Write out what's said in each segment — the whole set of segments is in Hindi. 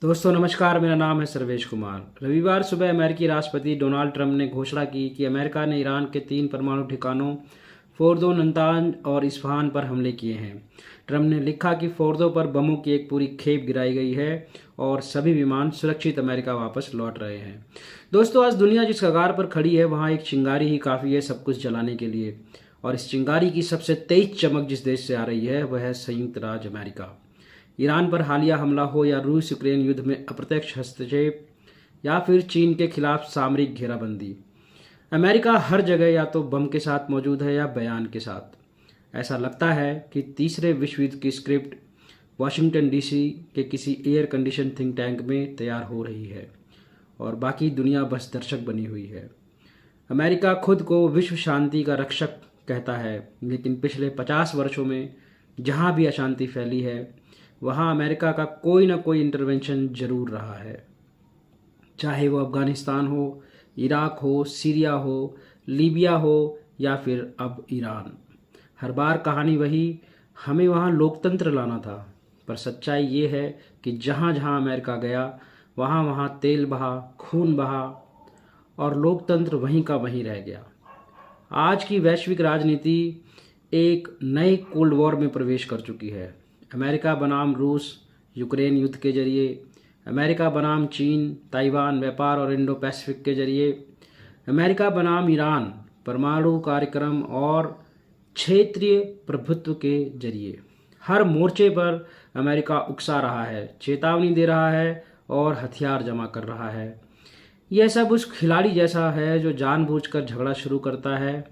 दोस्तों नमस्कार, मेरा नाम है सर्वेश कुमार। रविवार सुबह अमेरिकी राष्ट्रपति डोनाल्ड ट्रंप ने घोषणा की कि अमेरिका ने ईरान के 3 परमाणु ठिकानों फोर्दो, नतांज और इस्फहान पर हमले किए हैं। ट्रंप ने लिखा कि फोर्दो पर बमों की एक पूरी खेप गिराई गई है और सभी विमान सुरक्षित अमेरिका वापस लौट रहे हैं। दोस्तों, आज दुनिया जिस कगार पर खड़ी है वहाँ एक चिंगारी ही काफ़ी है सब कुछ जलाने के लिए, और इस चिंगारी की सबसे तेज चमक जिस देश से आ रही है वह है संयुक्त राज्य अमेरिका। ईरान पर हालिया हमला हो या रूस यूक्रेन युद्ध में अप्रत्यक्ष हस्तक्षेप या फिर चीन के खिलाफ सामरिक घेराबंदी, अमेरिका हर जगह या तो बम के साथ मौजूद है या बयान के साथ। ऐसा लगता है कि तीसरे विश्व युद्ध की स्क्रिप्ट वाशिंगटन डीसी के किसी एयर कंडीशन थिंक टैंक में तैयार हो रही है और बाकी दुनिया बस दर्शक बनी हुई है। अमेरिका खुद को विश्व शांति का रक्षक कहता है, लेकिन पिछले 50 वर्षों में जहां भी अशांति फैली है वहाँ अमेरिका का कोई ना कोई इंटरवेंशन जरूर रहा है। चाहे वो अफगानिस्तान हो, इराक हो, सीरिया हो, लीबिया हो या फिर अब ईरान। हर बार कहानी वही, हमें वहाँ लोकतंत्र लाना था। पर सच्चाई ये है कि जहाँ जहाँ अमेरिका गया वहाँ वहाँ तेल बहा, खून बहा और लोकतंत्र वहीं का वहीं रह गया। आज की वैश्विक राजनीति एक नए कोल्ड वॉर में प्रवेश कर चुकी है। अमेरिका बनाम रूस यूक्रेन युद्ध के जरिए, अमेरिका बनाम चीन ताइवान व्यापार और इंडो पैसिफिक के जरिए, अमेरिका बनाम ईरान परमाणु कार्यक्रम और क्षेत्रीय प्रभुत्व के जरिए। हर मोर्चे पर अमेरिका उकसा रहा है, चेतावनी दे रहा है और हथियार जमा कर रहा है। यह सब उस खिलाड़ी जैसा है जो जानबूझकर झगड़ा शुरू करता है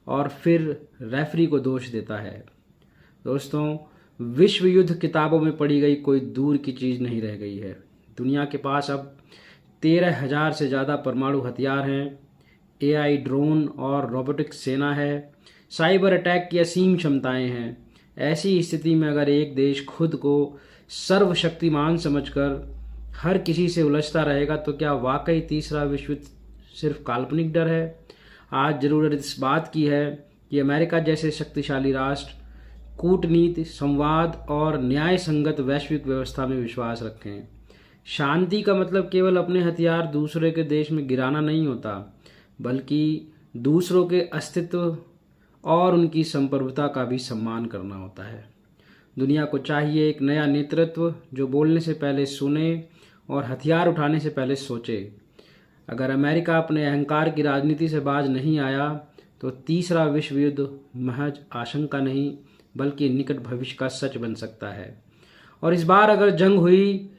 और फिर रेफरी को दोष देता है। दोस्तों, विश्व युद्ध किताबों में पढ़ी गई कोई दूर की चीज़ नहीं रह गई है। दुनिया के पास अब 13,000 से ज़्यादा परमाणु हथियार हैं, एआई ड्रोन और रोबोटिक सेना है, साइबर अटैक की असीम क्षमताएं हैं। ऐसी स्थिति में अगर एक देश खुद को सर्वशक्तिमान समझकर हर किसी से उलझता रहेगा तो क्या वाकई तीसरा विश्व युद्ध सिर्फ काल्पनिक डर है? आज ज़रूरत इस बात की है कि अमेरिका जैसे शक्तिशाली राष्ट्र कूटनीति, संवाद और न्याय संगत वैश्विक व्यवस्था में विश्वास रखें। शांति का मतलब केवल अपने हथियार दूसरे के देश में गिराना नहीं होता, बल्कि दूसरों के अस्तित्व और उनकी संप्रभुता का भी सम्मान करना होता है। दुनिया को चाहिए एक नया नेतृत्व जो बोलने से पहले सुने और हथियार उठाने से पहले सोचे। अगर अमेरिका अपने अहंकार की राजनीति से बाज नहीं आया तो तीसरा विश्व युद्ध महज आशंका नहीं बल्कि निकट भविष्य का सच बन सकता है। और इस बार अगर जंग हुई